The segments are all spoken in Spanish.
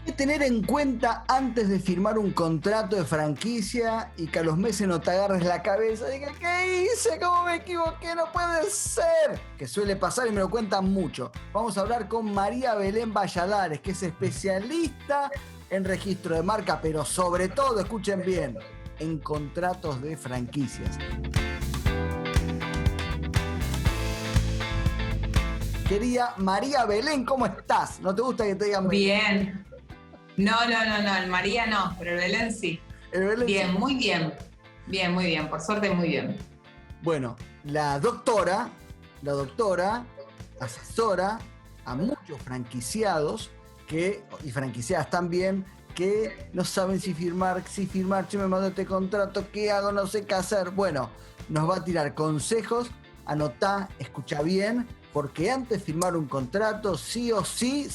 ¿Qué tener en cuenta antes de firmar un contrato de franquicia y que a los meses no te agarres la cabeza y digas, ¿qué hice? ¿Cómo me equivoqué? No puede ser. Que suele pasar y me lo cuentan mucho. Vamos a hablar con María Belén Valladares, que es especialista en registro de marca, pero sobre todo, escuchen bien, en contratos de franquicias. Querida María Belén, ¿cómo estás? ¿No te gusta que te digan Bien? No, el María no, pero el Belén sí. El Belén bien, sí. Muy bien. Bien, muy bien, por suerte muy bien. Bueno, la doctora asesora a muchos franquiciados y franquiciadas también que no saben si firmar, yo me mando este contrato, ¿qué hago? No sé qué hacer. Bueno, nos va a tirar consejos, anotá, escucha bien, porque antes de firmar un contrato, sí o sí,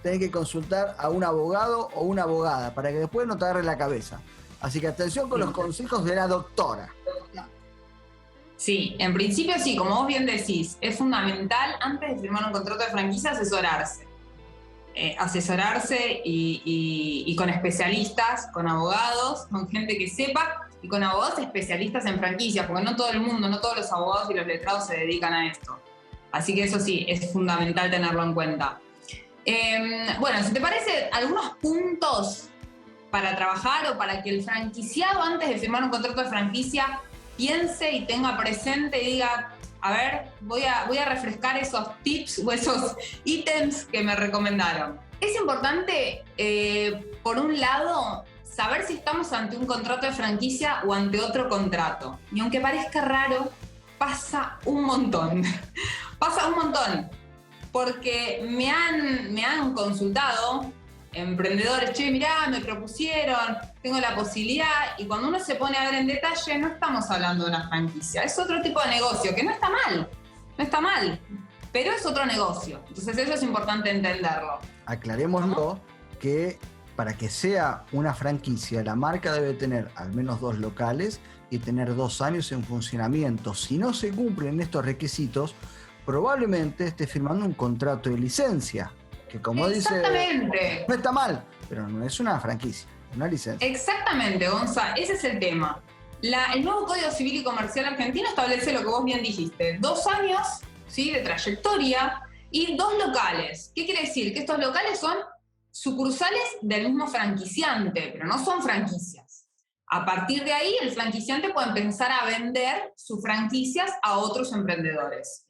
tenés que consultar a un abogado o una abogada para que después no te agarre la cabeza. Así que atención con los consejos de la doctora. Sí, en principio sí, como vos bien decís, es fundamental antes de firmar un contrato de franquicia asesorarse. Asesorarse y con especialistas, con abogados, con gente que sepa y con abogados especialistas en franquicias, porque no todo el mundo, no todos los abogados y los letrados se dedican a esto. Así que eso sí, es fundamental tenerlo en cuenta. Bueno, si te parece, algunos puntos para trabajar o para que el franquiciado antes de firmar un contrato de franquicia piense y tenga presente y diga, a ver, voy a refrescar esos tips o esos ítems que me recomendaron. Es importante, por un lado, saber si estamos ante un contrato de franquicia o ante otro contrato. Y aunque parezca raro, pasa un montón. Pasa un montón. Porque me han consultado emprendedores, che, mirá, me propusieron, tengo la posibilidad, y cuando uno se pone a ver en detalle, no estamos hablando de una franquicia, es otro tipo de negocio, que no está mal, pero es otro negocio. Entonces eso es importante entenderlo. Aclarémoslo, que para que sea una franquicia, la marca debe tener al menos 2 locales y tener 2 años en funcionamiento. Si no se cumplen estos requisitos, probablemente esté firmando un contrato de licencia, que como dice, no está mal, pero no es una franquicia, es una licencia. Exactamente, Gonza, ese es el tema. El nuevo Código Civil y Comercial argentino establece lo que vos bien dijiste, 2 años, ¿sí?, de trayectoria y 2 locales. ¿Qué quiere decir? Que estos locales son sucursales del mismo franquiciante, pero no son franquicias. A partir de ahí, el franquiciante puede empezar a vender sus franquicias a otros emprendedores.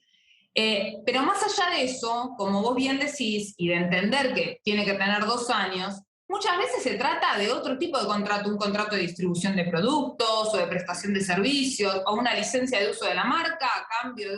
Pero más allá de eso, como vos bien decís, y de entender que tiene que tener 2 años, muchas veces se trata de otro tipo de contrato, un contrato de distribución de productos o de prestación de servicios, o una licencia de uso de la marca a cambio de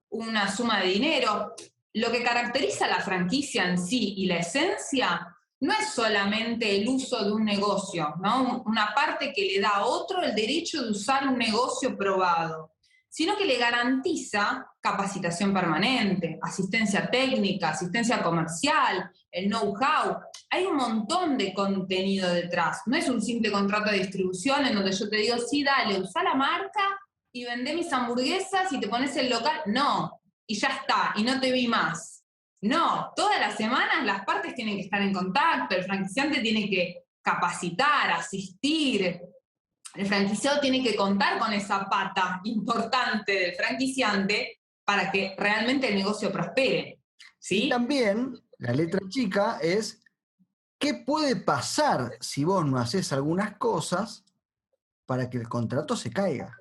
una suma de dinero. Lo que caracteriza a la franquicia en sí y la esencia no es solamente el uso de un negocio, ¿no? Una parte que le da a otro el derecho de usar un negocio probado, sino que le garantiza capacitación permanente, asistencia técnica, asistencia comercial, el know-how. Hay un montón de contenido detrás. No es un simple contrato de distribución en donde yo te digo, sí, dale, usá la marca y vendé mis hamburguesas y te pones el local. No, y ya está, y no te vi más. No, todas las semanas las partes tienen que estar en contacto, el franquiciante tiene que capacitar, asistir. El franquiciado tiene que contar con esa pata importante del franquiciante para que realmente el negocio prospere, ¿sí? Y también, la letra chica es, ¿qué puede pasar si vos no haces algunas cosas para que el contrato se caiga?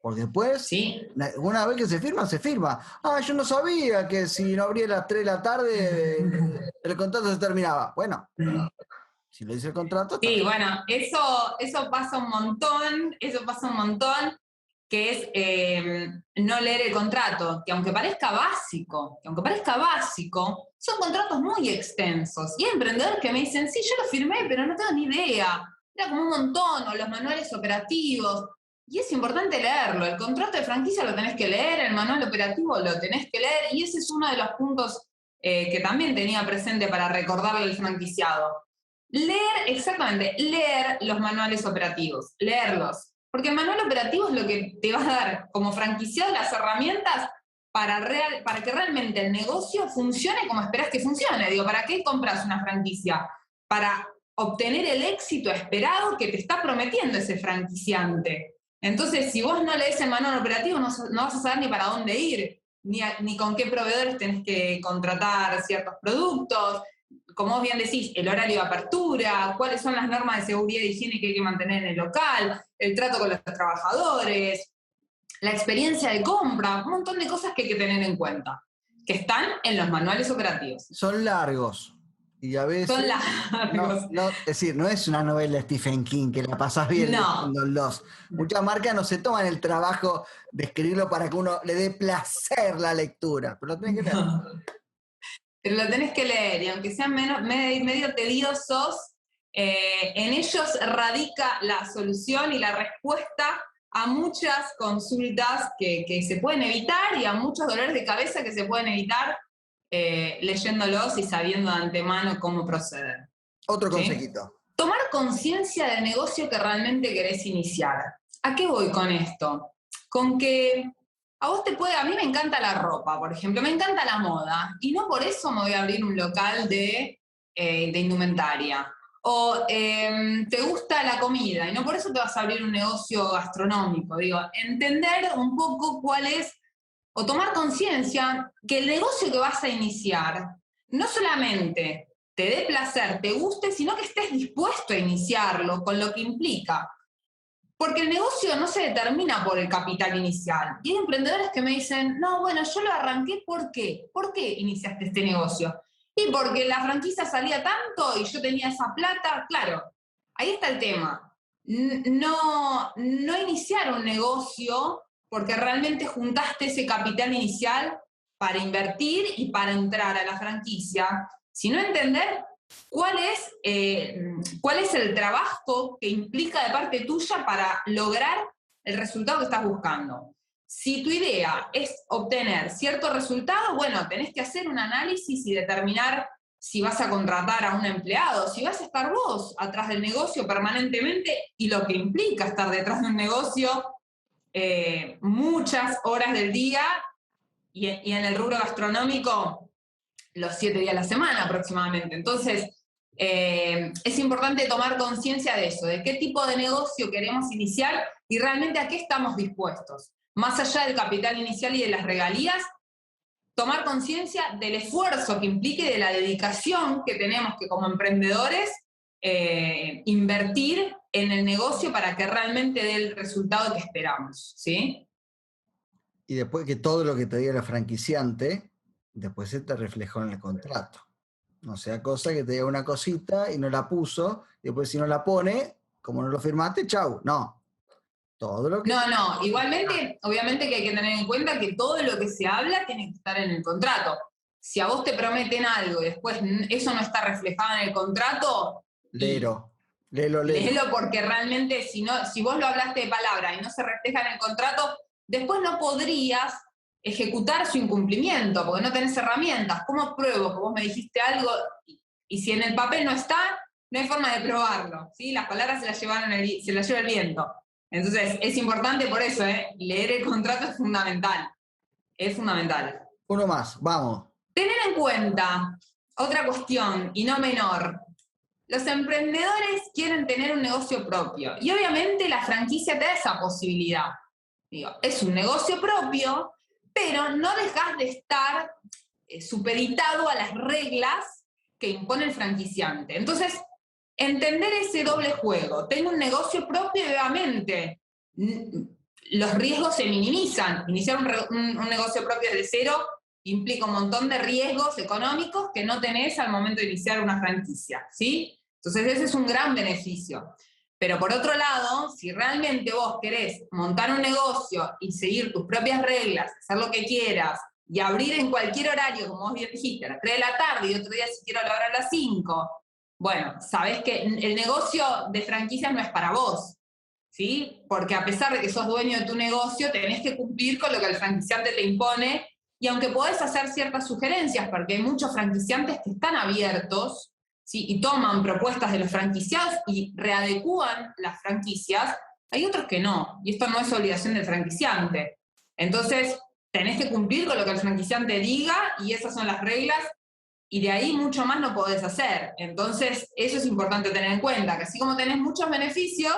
Porque después, ¿sí?, una vez que se firma. Ah, yo no sabía que si no abría a las 3 de la tarde el contrato se terminaba. Bueno, si lo dice el contrato... Sí, bueno, eso pasa un montón, que es no leer el contrato, que aunque parezca básico, son contratos muy extensos. Y hay emprendedores que me dicen, sí, yo lo firmé, pero no tengo ni idea. Era como un montón, o los manuales operativos. Y es importante leerlo. El contrato de franquicia lo tenés que leer, el manual operativo lo tenés que leer, y ese es uno de los puntos que también tenía presente para recordarle al franquiciado. Leer los manuales operativos, leerlos. Porque el manual operativo es lo que te va a dar como franquiciado las herramientas para que realmente el negocio funcione como esperás que funcione. Digo, ¿para qué compras una franquicia? para obtener el éxito esperado que te está prometiendo ese franquiciante. Entonces, si vos no lees el manual operativo, no vas a saber ni para dónde ir, ni con qué proveedores tenés que contratar ciertos productos. Como vos bien decís, el horario de apertura, cuáles son las normas de seguridad y higiene que hay que mantener en el local, el trato con los trabajadores, la experiencia de compra, un montón de cosas que hay que tener en cuenta, que están en los manuales operativos. Son largos. Y a veces. Son largos. Es decir, no es una novela de Stephen King que la pasas bien leyéndolos. Muchas marcas no se toman el trabajo de escribirlo para que uno le dé placer la lectura, pero lo tenés que leer. Pero lo tenés que leer, y aunque sean medio tediosos, en ellos radica la solución y la respuesta a muchas consultas que se pueden evitar y a muchos dolores de cabeza que se pueden evitar leyéndolos y sabiendo de antemano cómo proceder. Otro consejito. Tomar conciencia del negocio que realmente querés iniciar. ¿A qué voy con esto? Con que a mí me encanta la ropa, por ejemplo, me encanta la moda, y no por eso me voy a abrir un local de indumentaria. O te gusta la comida, y no por eso te vas a abrir un negocio gastronómico. Digo, entender un poco cuál es, o tomar conciencia que el negocio que vas a iniciar no solamente te dé placer, te guste, sino que estés dispuesto a iniciarlo con lo que implica. Porque el negocio no se determina por el capital inicial. Y hay emprendedores que me dicen, no, bueno, yo lo arranqué, ¿por qué? ¿Por qué iniciaste este negocio? Y porque la franquicia salía tanto y yo tenía esa plata. Claro, ahí está el tema. No iniciar un negocio porque realmente juntaste ese capital inicial para invertir y para entrar a la franquicia, sino entender cuál es el trabajo que implica de parte tuya para lograr el resultado que estás buscando. Si tu idea es obtener cierto resultado, bueno, tenés que hacer un análisis y determinar si vas a contratar a un empleado, si vas a estar vos atrás del negocio permanentemente, y lo que implica estar detrás de un negocio muchas horas del día, y en el rubro gastronómico los 7 días a la semana aproximadamente. Entonces, es importante tomar conciencia de eso, de qué tipo de negocio queremos iniciar y realmente a qué estamos dispuestos. Más allá del capital inicial y de las regalías, tomar conciencia del esfuerzo que implique y de la dedicación que tenemos que como emprendedores invertir en el negocio para que realmente dé el resultado que esperamos, ¿sí? Y después que todo lo que te diga el franquiciante, después se te reflejó en el contrato. No sea cosa que te diga una cosita y no la puso, y después si no la pone, como no lo firmaste, chau. No. Todo lo que... No, igualmente, obviamente que hay que tener en cuenta que todo lo que se habla tiene que estar en el contrato. Si a vos te prometen algo y después eso no está reflejado en el contrato... Léelo porque realmente si vos lo hablaste de palabra y no se refleja en el contrato, después no podrías ejecutar su incumplimiento, porque no tenés herramientas. ¿Cómo pruebo que vos me dijiste algo y si en el papel no está, no hay forma de probarlo? ¿Sí? Las palabras se las lleva el viento. Entonces, es importante por eso, leer el contrato es fundamental. Es fundamental. Uno más, vamos. Tener en cuenta otra cuestión, y no menor. Los emprendedores quieren tener un negocio propio. Y obviamente la franquicia te da esa posibilidad. Digo, es un negocio propio, pero no dejas de estar supeditado a las reglas que impone el franquiciante. Entonces, entender ese doble juego. Tengo un negocio propio y obviamente los riesgos se minimizan. Iniciar un negocio propio desde cero implica un montón de riesgos económicos que no tenés al momento de iniciar una franquicia, ¿sí? Entonces ese es un gran beneficio. Pero por otro lado, si realmente vos querés montar un negocio y seguir tus propias reglas, hacer lo que quieras y abrir en cualquier horario, como vos bien dijiste, a las 3 de la tarde y otro día si quiero lo abro a las 5, bueno, sabés que el negocio de franquicias no es para vos, ¿sí? Porque a pesar de que sos dueño de tu negocio, tenés que cumplir con lo que el franquiciante te impone, y aunque podés hacer ciertas sugerencias, porque hay muchos franquiciantes que están abiertos, ¿sí? Y toman propuestas de los franquiciados y readecúan las franquicias, hay otros que no, y esto no es obligación del franquiciante. Entonces, tenés que cumplir con lo que el franquiciante diga, y esas son las reglas y de ahí mucho más no podés hacer. Entonces, eso es importante tener en cuenta, que así como tenés muchos beneficios,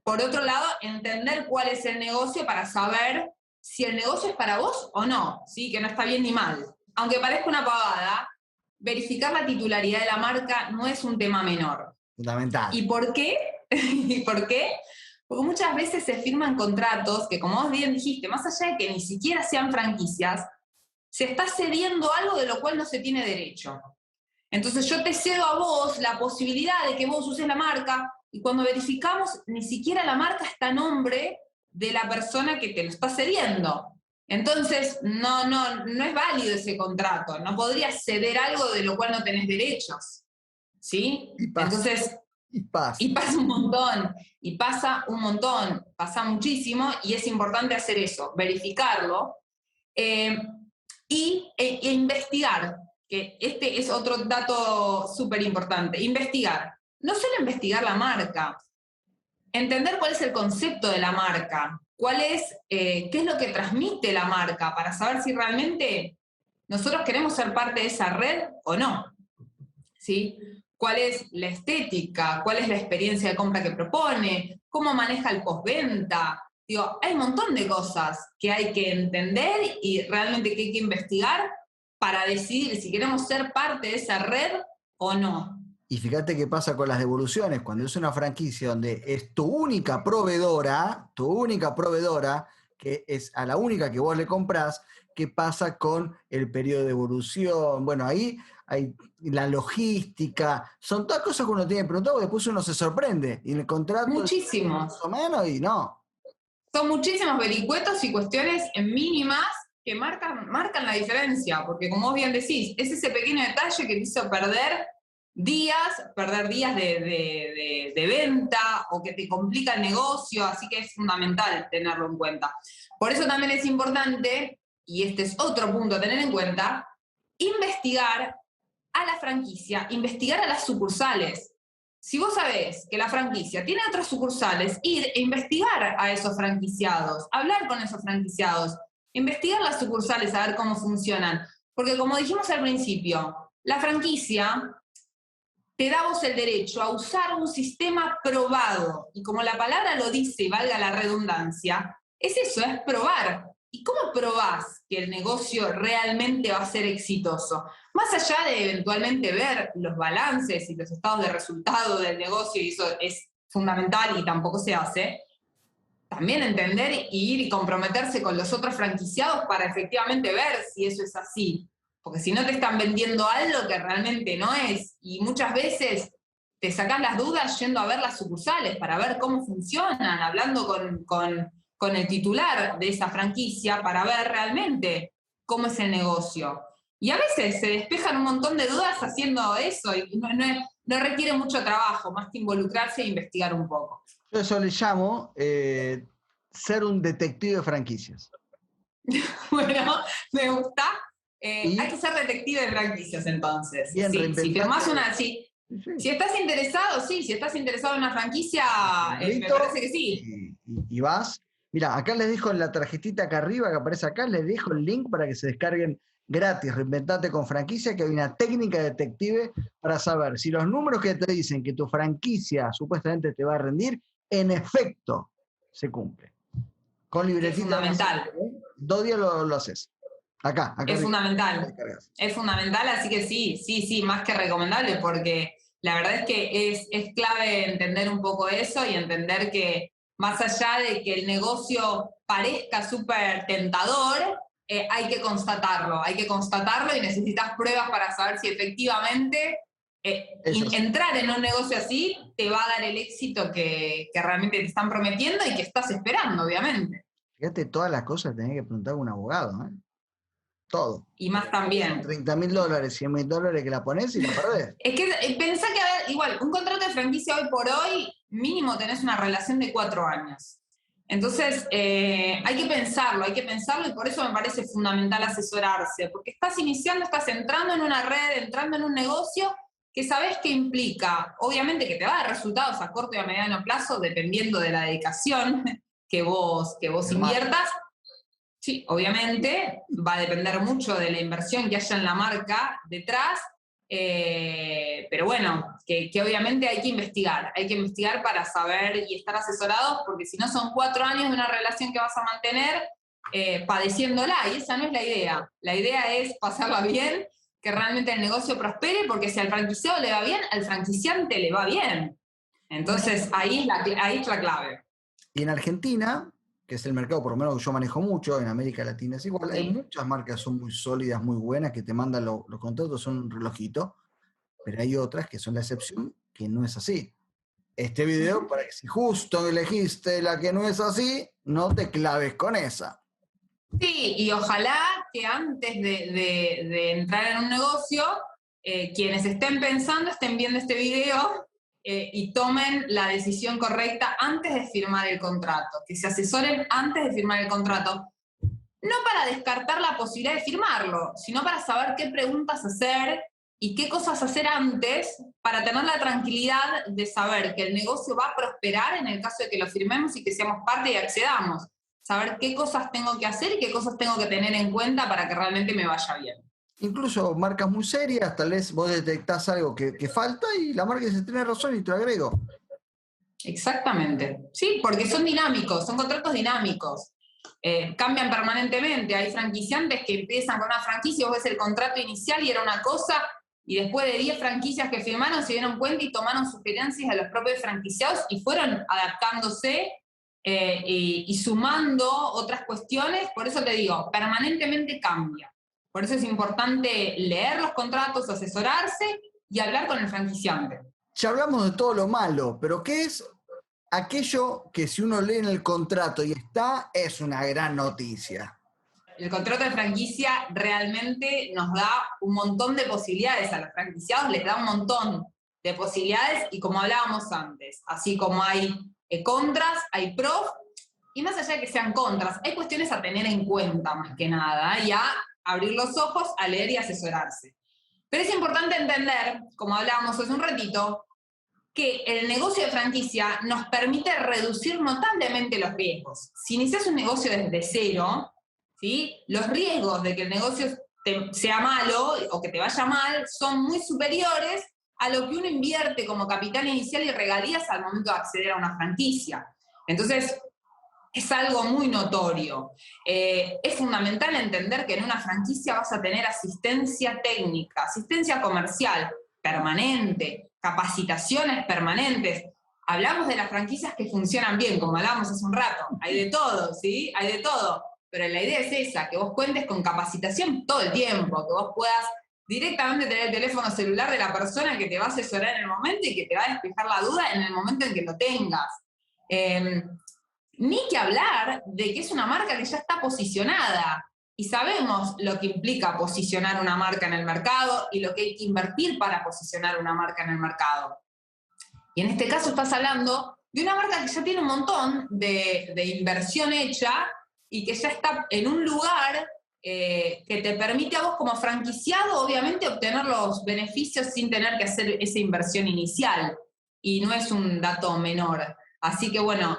por otro lado, entender cuál es el negocio para saber si el negocio es para vos o no, ¿sí? Que no está bien ni mal. Aunque parezca una pavada, verificar la titularidad de la marca no es un tema menor. Fundamental. ¿Y por qué? ¿Y por qué? Porque muchas veces se firman contratos que, como vos bien dijiste, más allá de que ni siquiera sean franquicias, se está cediendo algo de lo cual no se tiene derecho. Entonces yo te cedo a vos la posibilidad de que vos uses la marca, y cuando verificamos, ni siquiera la marca está a nombre de la persona que te lo está cediendo. Entonces, no es válido ese contrato. No podrías ceder algo de lo cual no tenés derechos. ¿Sí? Y pasa. Entonces, Y pasa. y pasa un montón, pasa muchísimo, y es importante hacer eso, verificarlo, e investigar, que este es otro dato súper importante, investigar. No solo investigar la marca, entender cuál es el concepto de la marca, qué es lo que transmite la marca, para saber si realmente nosotros queremos ser parte de esa red o no. ¿Sí? ¿Cuál es la estética? ¿Cuál es la experiencia de compra que propone? ¿Cómo maneja el postventa? Digo, hay un montón de cosas que hay que entender y realmente que hay que investigar para decidir si queremos ser parte de esa red o no. Y fíjate qué pasa con las devoluciones. Cuando es una franquicia donde es tu única proveedora, que es a la única que vos le comprás, ¿qué pasa con el periodo de devolución? Bueno, ahí hay la logística, son todas cosas que uno tiene que preguntar, porque después uno se sorprende. Y en el contrato muchísimos. más o menos, y no. Son muchísimos vericuetos y cuestiones mínimas que marcan la diferencia, porque como vos bien decís, es ese pequeño detalle que te hizo perder días de venta, o que te complica el negocio, así que es fundamental tenerlo en cuenta. Por eso también es importante, y este es otro punto a tener en cuenta, investigar a la franquicia, investigar a las sucursales. Si vos sabés que la franquicia tiene otras sucursales, ir e investigar a esos franquiciados, hablar con esos franquiciados, investigar las sucursales, a ver cómo funcionan. Porque como dijimos al principio, la franquicia te da vos el derecho a usar un sistema probado. Y como la palabra lo dice, y valga la redundancia, es eso, es probar. ¿Y cómo probás que el negocio realmente va a ser exitoso? Más allá de eventualmente ver los balances y los estados de resultado del negocio, y eso es fundamental y tampoco se hace, también entender y ir y comprometerse con los otros franquiciados para efectivamente ver si eso es así. Porque si no te están vendiendo algo que realmente no es. Y muchas veces te sacás las dudas yendo a ver las sucursales para ver cómo funcionan, hablando con el titular de esa franquicia para ver realmente cómo es el negocio. Y a veces se despejan un montón de dudas haciendo eso, y no requiere mucho trabajo, más que involucrarse e investigar un poco. Yo eso le llamo ser un detective de franquicias. Bueno, me gusta. Hay que ser detective de franquicias, entonces. Bien, sí, si firmás una... Sí. Si estás interesado, sí, si estás interesado en una franquicia, me parece que sí. Y vas. Mira, acá les dejo en la tarjetita acá arriba que aparece acá, les dejo el link para que se descarguen gratis, Reinventate con Franquicia, que hay una técnica detective para saber si los números que te dicen que tu franquicia supuestamente te va a rendir, en efecto se cumple. Con libretita. Es fundamental. 2 días lo haces. Acá. Es fundamental. Es fundamental, así que sí, más que recomendable, porque la verdad es que es clave entender un poco eso y entender que más allá de que el negocio parezca súper tentador, hay que constatarlo y necesitas pruebas para saber si efectivamente entrar en un negocio así te va a dar el éxito que realmente te están prometiendo y que estás esperando, obviamente. Fíjate todas las cosas que tenés que preguntar a un abogado, ¿eh? Todo. Y más también. $30.000, $100.000 que la pones y la perdés. Es que pensá que, a ver, igual, un contrato de franquicia hoy por hoy, mínimo tenés una relación de 4 años. Entonces, hay que pensarlo, y por eso me parece fundamental asesorarse, porque estás iniciando, estás entrando en una red, entrando en un negocio que sabés que implica, obviamente que te va a dar resultados a corto y a mediano plazo, dependiendo de la dedicación que vos inviertas. Sí, obviamente va a depender mucho de la inversión que haya en la marca detrás, pero bueno, que obviamente hay que investigar para saber y estar asesorados, porque si no son 4 años de una relación que vas a mantener padeciéndola, y esa no es la idea. La idea es pasarla bien, que realmente el negocio prospere, porque si al franquiciado le va bien, al franquiciante le va bien. Entonces ahí es la clave. Y en Argentina, que es el mercado por lo menos que yo manejo mucho, en América Latina es igual, hay Sí. muchas marcas que son muy sólidas, muy buenas, que te mandan los contratos, son un relojito, pero hay otras que son la excepción, que no es así. Este video, para que si justo elegiste la que no es así, no te claves con esa. Sí, y ojalá que antes de entrar en un negocio, quienes estén pensando estén viendo este video y tomen la decisión correcta antes de firmar el contrato, que se asesoren antes de firmar el contrato. No para descartar la posibilidad de firmarlo, sino para saber qué preguntas hacer y qué cosas hacer antes para tener la tranquilidad de saber que el negocio va a prosperar en el caso de que lo firmemos y que seamos parte y accedamos. Saber qué cosas tengo que hacer y qué cosas tengo que tener en cuenta para que realmente me vaya bien. Incluso marcas muy serias, tal vez vos detectás algo que falta y la marca dice, tenés razón y te lo agrego. Exactamente. Sí, porque son dinámicos, son contratos dinámicos. Cambian permanentemente. Hay franquiciantes que empiezan con una franquicia, vos ves el contrato inicial y era una cosa, y después de 10 franquicias que firmaron se dieron cuenta y tomaron sugerencias de los propios franquiciados y fueron adaptándose y sumando otras cuestiones. Por eso te digo, permanentemente cambia. Por eso es importante leer los contratos, asesorarse y hablar con el franquiciante. Ya hablamos de todo lo malo, pero ¿qué es aquello que si uno lee en el contrato y está, es una gran noticia? El contrato de franquicia realmente nos da un montón de posibilidades a los franquiciados, les da un montón de posibilidades y como hablábamos antes, así como hay contras, hay pros, y más allá de que sean contras, hay cuestiones a tener en cuenta más que nada y a abrir los ojos, a leer y asesorarse. Pero es importante entender, como hablábamos hace un ratito, que el negocio de franquicia nos permite reducir notablemente los riesgos. Si inicias un negocio desde cero, ¿sí? Los riesgos de que el negocio sea malo o que te vaya mal son muy superiores a lo que uno invierte como capital inicial y regalías al momento de acceder a una franquicia. Entonces, es algo muy notorio. Es fundamental entender que en una franquicia vas a tener asistencia técnica, asistencia comercial permanente, capacitaciones permanentes. Hablamos de las franquicias que funcionan bien, como hablábamos hace un rato. Hay de todo, ¿sí? Hay de todo. Pero la idea es esa, que vos cuentes con capacitación todo el tiempo, que vos puedas directamente tener el teléfono celular de la persona que te va a asesorar en el momento y que te va a despejar la duda en el momento en que lo tengas. Ni que hablar de que es una marca que ya está posicionada. Y sabemos lo que implica posicionar una marca en el mercado y lo que hay que invertir para posicionar una marca en el mercado. Y en este caso estás hablando de una marca que ya tiene un montón de inversión hecha y que ya está en un lugar que te permite a vos como franquiciado, obviamente, obtener los beneficios sin tener que hacer esa inversión inicial. Y no es un dato menor. Así que bueno,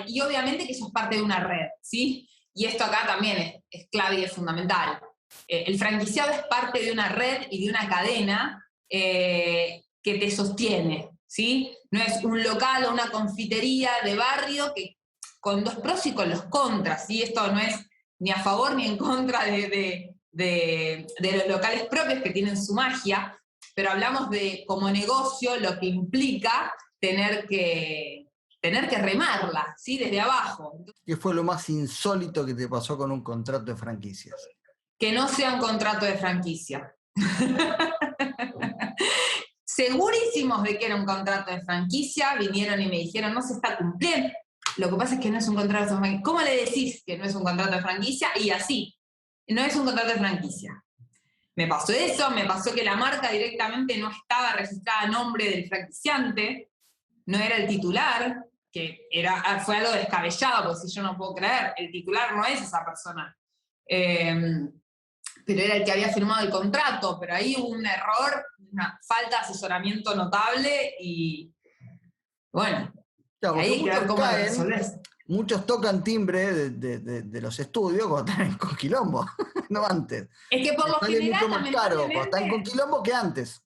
y obviamente que eso es parte de una red, ¿sí? Y esto acá también es clave y es fundamental. El franquiciado es parte de una red y de una cadena que te sostiene, ¿sí? No es un local o una confitería de barrio que, con los pros y con los contras, ¿sí? Esto no es ni a favor ni en contra de los locales propios que tienen su magia, pero hablamos de como negocio lo que implica tener que remarla, ¿sí? Desde abajo. ¿Qué fue lo más insólito que te pasó con un contrato de franquicias? Que no sea un contrato de franquicia. Segurísimos de que era un contrato de franquicia, vinieron y me dijeron, no se está cumpliendo. Lo que pasa es que no es un contrato de franquicia. ¿Cómo le decís que no es un contrato de franquicia? Y así, no es un contrato de franquicia. Me pasó eso, me pasó que la marca directamente no estaba registrada a nombre del franquiciante, no era el titular, que fue algo descabellado, porque si yo no puedo creer, el titular no es esa persona. Pero era el que había firmado el contrato, pero ahí hubo un error, una falta de asesoramiento notable y bueno, Claro, ahí hay que ver cómo lo resolvés. muchos tocan timbre de los estudios cuando están con quilombo, no antes. Es que por lo Sale general, mucho más caro cuando están con lamentablemente, quilombo que antes.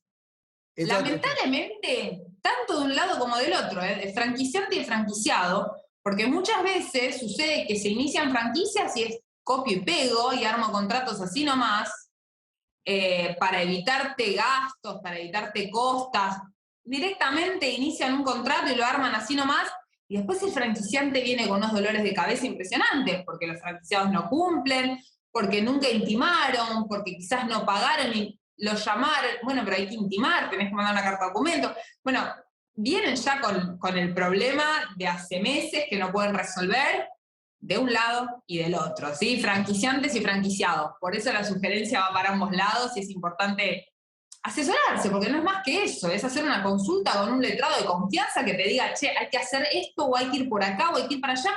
lamentablemente, tanto de un lado como del otro, de franquiciante y franquiciado, porque muchas veces sucede que se inician franquicias y es copio y pego y armo contratos así nomás, para evitarte gastos, para evitarte costas. Directamente inician un contrato y lo arman así nomás, y después el franquiciante viene con unos dolores de cabeza impresionantes, porque los franquiciados no cumplen, porque nunca intimaron, porque quizás no pagaron y los llamaron, bueno, pero hay que intimar, tenés que mandar una carta de documento. Bueno, vienen ya con el problema de hace meses que no pueden resolver, de un lado y del otro, ¿sí? Franquiciantes y franquiciados. Por eso la sugerencia va para ambos lados y es importante asesorarse, porque no es más que eso, es hacer una consulta con un letrado de confianza que te diga, che, hay que hacer esto, o hay que ir por acá, o hay que ir para allá.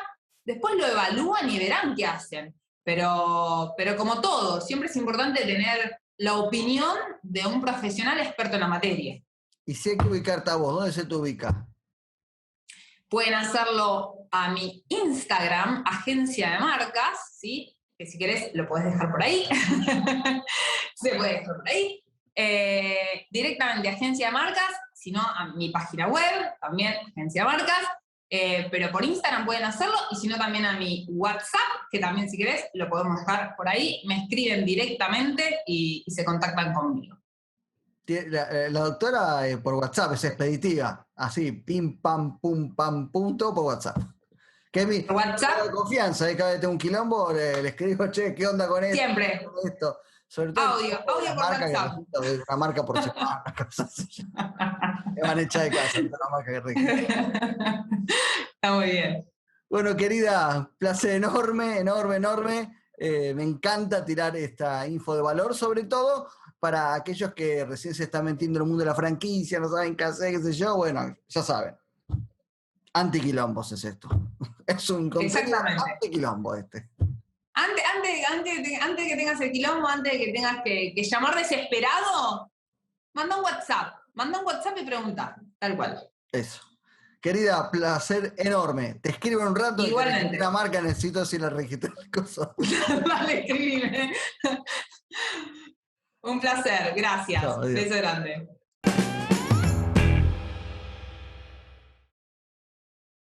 Después lo evalúan y verán qué hacen. Pero como todo, siempre es importante tener la opinión de un profesional experto en la materia. Y si hay que ubicarte a vos, ¿dónde se te ubica? Pueden hacerlo a mi Instagram, Agencia de Marcas, ¿sí? Que si querés lo podés dejar por ahí. Se puede dejar por ahí. Directamente Agencia de Marcas, sino a mi página web, también Agencia de Marcas. Pero por Instagram pueden hacerlo, y si no también a mi WhatsApp, que también si querés lo podemos dejar por ahí. Me escriben directamente y se contactan conmigo. La doctora por WhatsApp es expeditiva, así, pim, pam, pum, pam, punto, por WhatsApp. Que es mi WhatsApp. de confianza, cada vez que tengo un quilombo, le escribo, che, ¿qué onda con esto? Siempre. Con esto? Sobre todo Audio por WhatsApp. Una marca por separado, cosas así. Me van a echar de casa, una marca que rica. Está muy bien. Bueno, querida, placer enorme, enorme, enorme. Me encanta tirar esta info de valor, sobre todo para aquellos que recién se están metiendo en el mundo de la franquicia, no saben qué hacer, qué sé yo. Bueno, ya saben. Antiquilombos es esto. Es un contenido antiquilombo este. Antes que tengas el quilombo, antes de que tengas que llamar desesperado, manda un WhatsApp y pregunta, tal cual. Eso. Querida, placer enorme. Te escribo en un rato. Igualmente. Una marca, necesito si la registrar cosas. Dale, escribime. Un placer, gracias. No, beso grande.